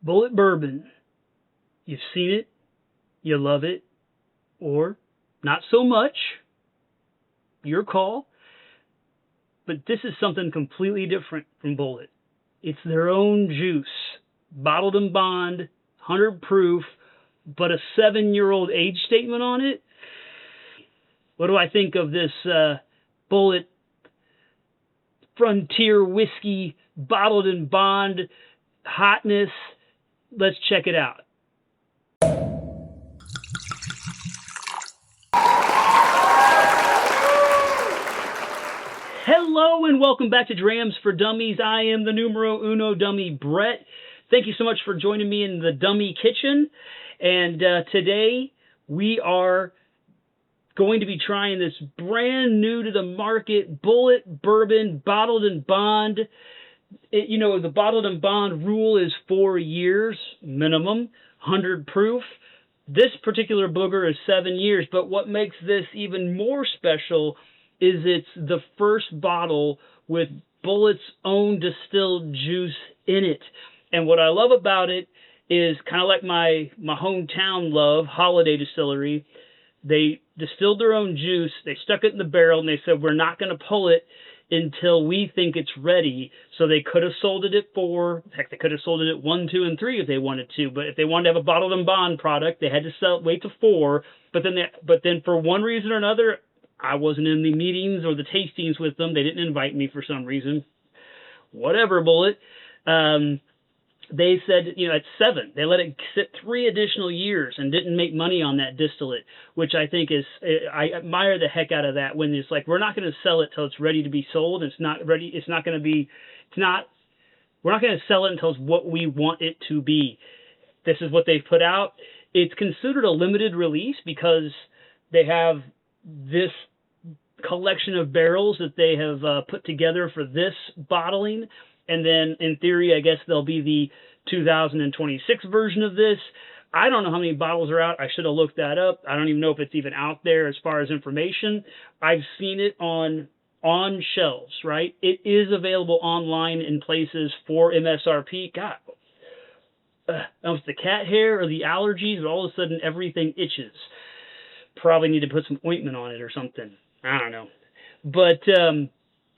Bulleit Bourbon. You've seen it, you love it, or not so much. Your call. But this is something completely different from Bulleit. It's their own juice, bottled and bond, 100 proof, but a 7-year-old age statement on it. What do I think of this Bulleit Frontier Whiskey, bottled and bond hotness? Let's check it out. Hello and welcome back to Drams for Dummies. I am the numero uno dummy, Brett. Thank you so much for joining me in the dummy kitchen. And today we are going to be trying this brand new to the market Bulleit Bourbon bottled and bond. The bottled and bond rule is 4 years minimum, 100 proof. This particular booger is 7 years, but what makes this even more special is it's the first bottle with Bulleit's own distilled juice in it. And what I love about it is kind of like my hometown love, Holiday Distillery. They distilled their own juice, they stuck it in the barrel, and they said, we're not going to pull it until we think it's ready. So they could have sold it at 4. Heck, they could have sold it at 1, 2, and 3 if they wanted to. But if they wanted to have a bottled and bond product, they had to wait to 4. But then for one reason or another, I wasn't in the meetings or the tastings with them. They didn't invite me for some reason. Whatever, Bulleit. They said, at 7. They let it sit 3 additional years and didn't make money on that distillate, which I think is, I admire the heck out of that when it's like, we're not going to sell it till it's ready to be sold. We're not going to sell it until it's what we want it to be. This is what they've put out. It's considered a limited release because they have this collection of barrels that they have put together for this bottling. And then, in theory, I guess there'll be the 2026 version of this. I don't know how many bottles are out. I should have looked that up. I don't even know if it's even out there as far as information. I've seen it on shelves, right? It is available online in places for MSRP. God, it's the cat hair or the allergies, but all of a sudden everything itches. Probably need to put some ointment on it or something. I don't know.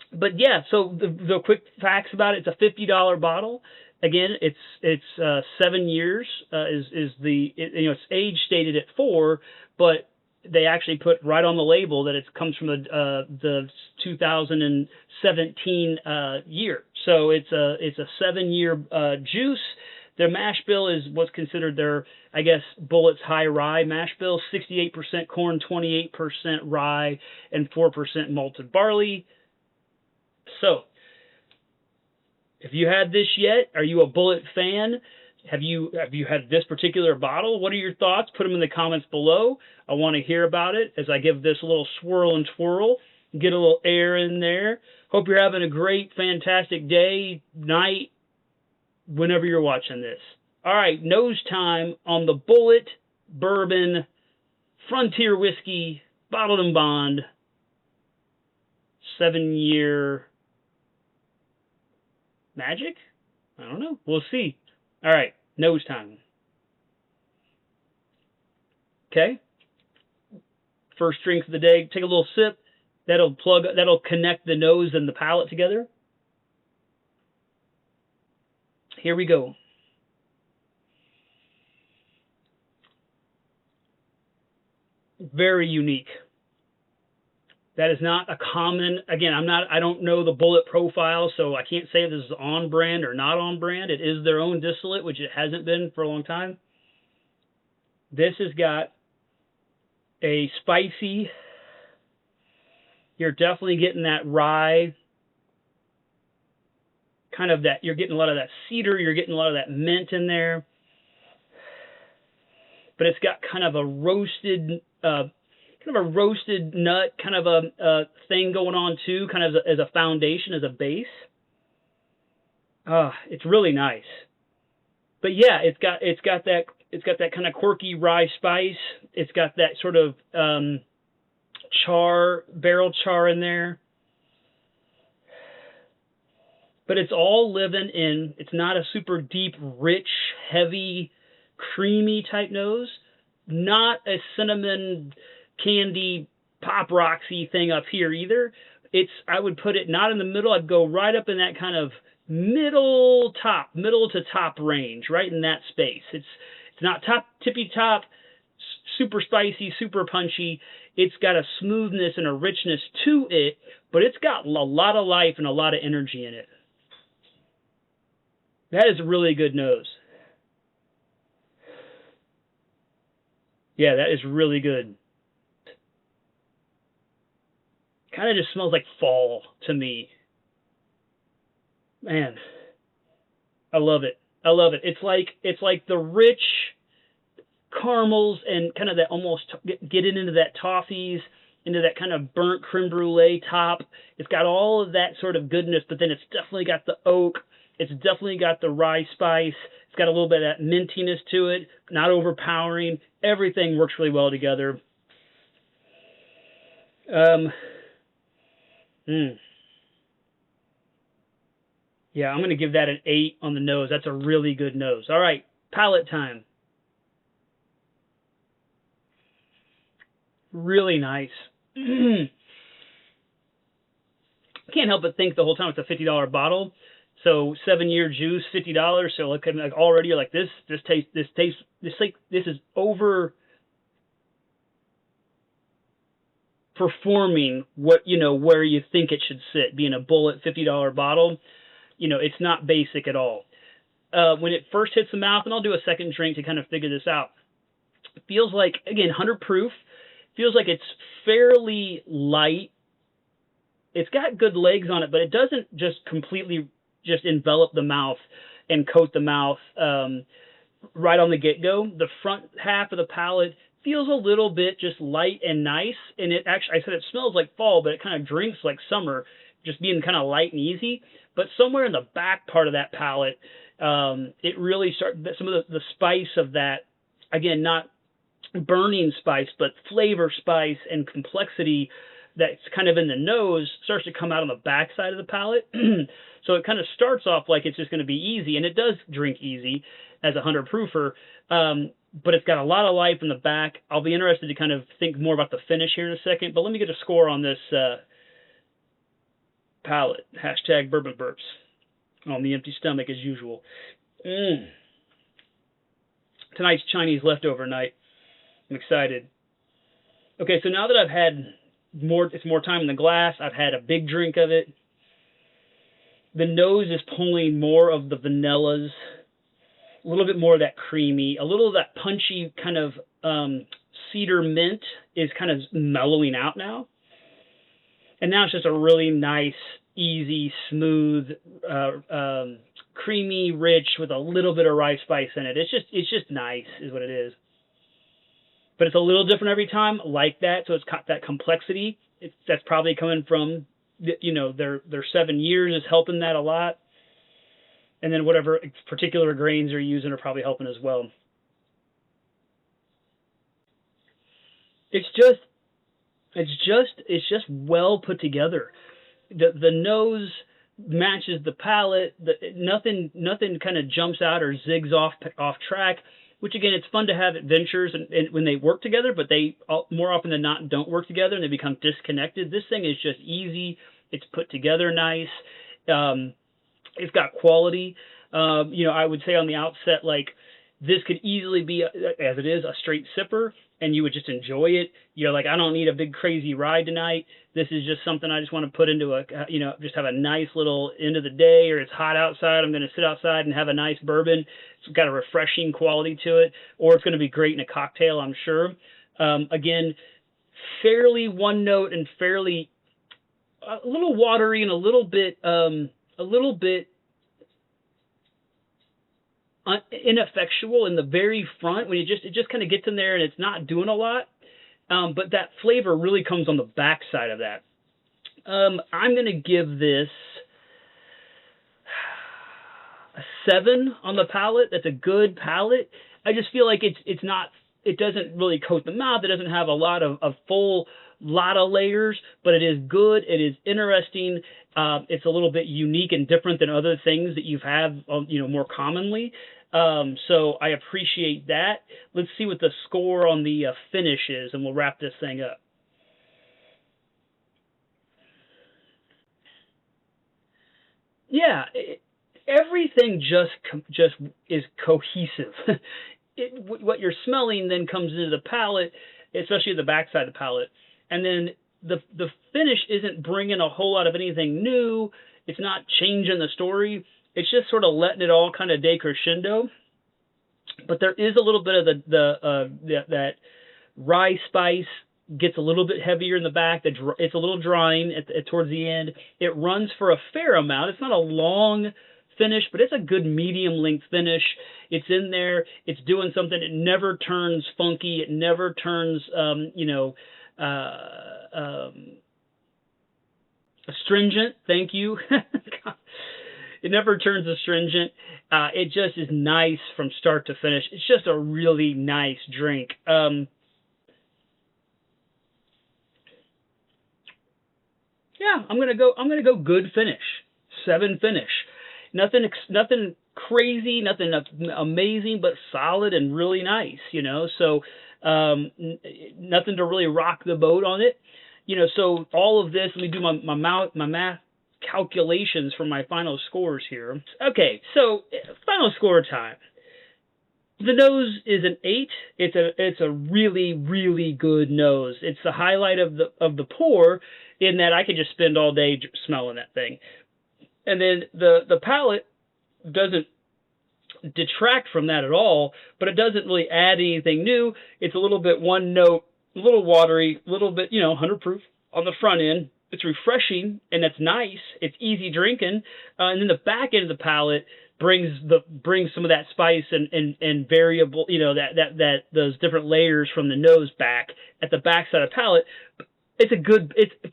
But yeah, so the quick facts about it, it's a $50 bottle. Again, it's 7 years it's age stated at 4, but they actually put right on the label that it comes from the 2017 year. So it's a 7-year juice. Their mash bill is what's considered their, I guess, Bulleit's high rye mash bill, 68% corn, 28% rye, and 4% malted barley. So, if you had this yet, are you a Bulleit fan? Have you had this particular bottle? What are your thoughts? Put them in the comments below. I want to hear about it as I give this a little swirl and twirl, get a little air in there. Hope you're having a great, fantastic day, night, whenever you're watching this. All right, nose time on the Bulleit Bourbon Frontier Whiskey, bottled and bond, 7-year magic? I don't know. We'll see. All right, nose time. Okay. First drink of the day. Take a little sip. That'll connect the nose and the palate together. Here we go. Very unique. That is not a common, again, I don't know the Bulleit profile, so I can't say if this is on brand or not on brand. It is their own distillate, which it hasn't been for a long time. This has got a spicy, you're definitely getting that rye, kind of that, you're getting a lot of that cedar, you're getting a lot of that mint in there. But it's got kind of a roasted nut, kind of a thing going on too, kind of as a foundation, as a base. It's really nice. But yeah, it's got that kind of quirky rye spice. It's got that sort of barrel char in there. But it's all living in, it's not a super deep, rich, heavy, creamy type nose. Not a cinnamon candy pop roxy thing up here either. I would put it not in the middle. I'd go right up in that kind of middle to top range, right in that space. It's not tippy top, super spicy, super punchy. It's got a smoothness and a richness to it, but it's got a lot of life and a lot of energy in it. That is a really good nose. Yeah, that is really good. Kind of just smells like fall to me. Man, I love it. I love it. It's like the rich caramels and kind of that almost get into that toffees, into that kind of burnt creme brulee top. It's got all of that sort of goodness, but then it's definitely got the oak. It's definitely got the rye spice. It's got a little bit of that mintiness to it, not overpowering. Everything works really well together. Yeah, I'm going to give that an 8 on the nose. That's a really good nose. All right, palate time. Really nice. Can't help but think the whole time it's a $50 bottle. So 7-year juice, $50. So like already you're like this is over performing what where you think it should sit. Being a Bulleit $50 bottle, it's not basic at all. When it first hits the mouth, and I'll do a second drink to kind of figure this out. It feels like, again, 100 proof. Feels like it's fairly light. It's got good legs on it, but it doesn't just completely just envelop the mouth and coat the mouth right on the get-go. The front half of the palate feels a little bit just light and nice, and it actually, I said it smells like fall, but it kind of drinks like summer, just being kind of light and easy. But somewhere in the back part of that palate, it really starts, some of the spice of that, again, not burning spice, but flavor spice and complexity that's kind of in the nose starts to come out on the back side of the palate. So it kind of starts off like it's just going to be easy, and it does drink easy as a 100 proofer, but it's got a lot of life in the back. I'll be interested to kind of think more about the finish here in a second, but let me get a score on this palate. Hashtag bourbon burps on the empty stomach as usual. Tonight's Chinese leftover night. I'm excited. Okay, so now that I've had it's more time in the glass, I've had a big drink of it. The nose is pulling more of the vanillas, a little bit more of that creamy, a little of that punchy kind of cedar mint is kind of mellowing out now. And now it's just a really nice, easy, smooth, creamy, rich with a little bit of rice spice in it. It's just nice, is what it is. But it's a little different every time, like that. So it's got that complexity. That's probably coming from, their 7 years is helping that a lot. And then whatever particular grains they're using are probably helping as well. It's just well put together. The nose matches the palate. Nothing kind of jumps out or zigs off track. Which again, it's fun to have adventures and when they work together, but they more often than not don't work together and they become disconnected. This thing is just easy. It's put together nice. It's got quality. I would say on the outset, like this could easily be, as it is, a straight sipper, and you would just enjoy it. Like, I don't need a big crazy ride tonight. This is just something I just want to put into just have a nice little end of the day, or it's hot outside. I'm going to sit outside and have a nice bourbon. It's got a refreshing quality to it, or it's going to be great in a cocktail, I'm sure. Again, fairly one note and fairly a little watery and a little bit ineffectual in the very front when it just kind of gets in there and it's not doing a lot. But that flavor really comes on the back side of that. I'm going to give this a 7 on the palate. That's a good palate. I just feel like it doesn't really coat the mouth. It doesn't have a full lot of layers, but it is good. It is interesting. It's a little bit unique and different than other things that you've had, more commonly. So I appreciate that. Let's see what the score on the finish is, and we'll wrap this thing up. Yeah, everything just is cohesive. What you're smelling then comes into the palate, especially the backside of the palate, and then the finish isn't bringing a whole lot of anything new. It's not changing the story. It's just sort of letting it all kind of decrescendo. But there is a little bit of that rye spice gets a little bit heavier in the back. It's a little drying towards the end. It runs for a fair amount. It's not a long finish, but it's a good medium length finish. It's in there. It's doing something. It never turns funky. It never turns, astringent. Thank you. It never turns astringent. It just is nice from start to finish. It's just a really nice drink. Yeah, I'm gonna go good finish. 7 finish. Nothing crazy, nothing amazing, but solid and really nice, So nothing to really rock the boat on it, So all of this, let me do my math calculations for my final scores here. Okay, so final score time. The nose is an 8. It's a really, really good nose. It's the highlight of the pour, in that I could just spend all day smelling that thing. And then the palate doesn't detract from that at all, but it doesn't really add anything new. It's a little bit one note, a little watery, a little bit, 100 proof on the front end. It's refreshing, and it's nice. It's easy drinking. And then the back end of the palate brings some of that spice and variable, that those different layers from the nose back at the backside of the palate. It's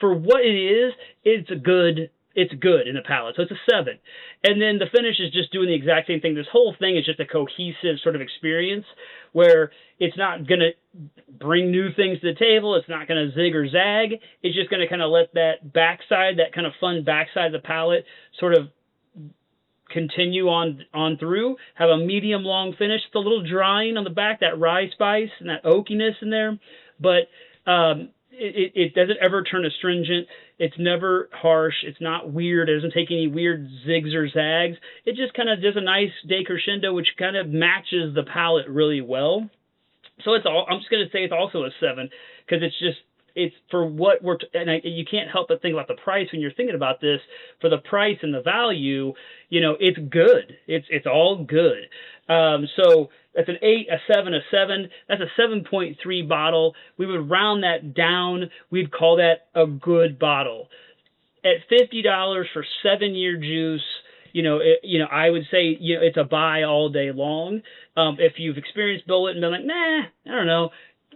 for what it is, it's good in the palate. So it's a 7. And then the finish is just doing the exact same thing. This whole thing is just a cohesive sort of experience where it's not going to bring new things to the table. It's not going to zig or zag. It's just going to kind of let that backside, that kind of fun backside of the palate sort of continue on through, have a medium long finish. It's a little drying on the back, that rye spice and that oakiness in there, but it doesn't ever turn astringent. It's never harsh. It's not weird. It doesn't take any weird zigs or zags. It just kind of does a nice decrescendo, which kind of matches the palate really well. So I'm just going to say it's also a 7, because it's for what you can't help but think about the price when you're thinking about this. For the price and the value, it's good. It's all good. So that's an 8, a 7, a 7. That's a 7.3 bottle. We would round that down. We'd call that a good bottle. At $50 for 7-year juice, I would say, it's a buy all day long. If you've experienced Bulleit and been like, nah, I don't know,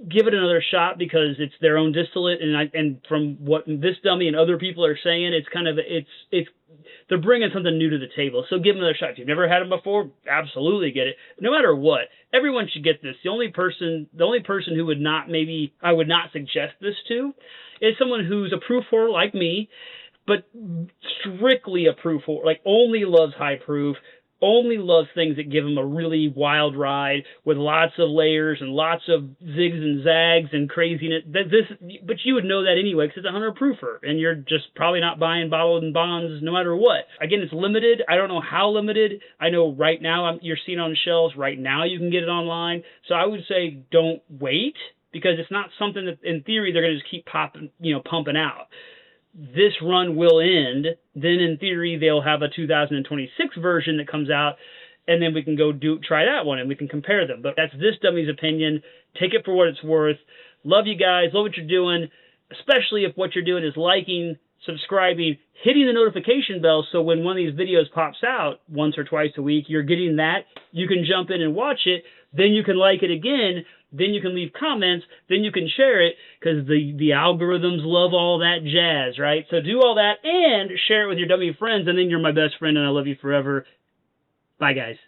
give it another shot, because it's their own distillate, and from what this dummy and other people are saying, it's kind of they're bringing something new to the table. So give them another shot. If you've never had them before, absolutely get it. No matter what, everyone should get this. The only person who I would not suggest this to is someone who's a proof whore like me, but strictly a proof whore, like only loves high proof, only loves things that give them a really wild ride with lots of layers and lots of zigs and zags and craziness. But you would know that anyway, because it's a 100 proofer, and you're just probably not buying bottled and bonds no matter what. Again, it's limited. I don't know how limited. I know right now you're seeing it on shelves. Right now you can get it online. So I would say don't wait, because it's not something that in theory they're going to just keep pumping out. This run will end, then in theory they'll have a 2026 version that comes out, and then we can go try that one and we can compare them. But that's this dummy's opinion. Take it for what it's worth. Love you guys. Love what you're doing, especially if what you're doing is liking, subscribing, hitting the notification bell, so when one of these videos pops out once or twice a week, you're getting that. You can jump in and watch it. Then you can like it again. Then you can leave comments. Then you can share it, because the algorithms love all that jazz, right? So do all that and share it with your dummy friends, and then you're my best friend, and I love you forever. Bye, guys.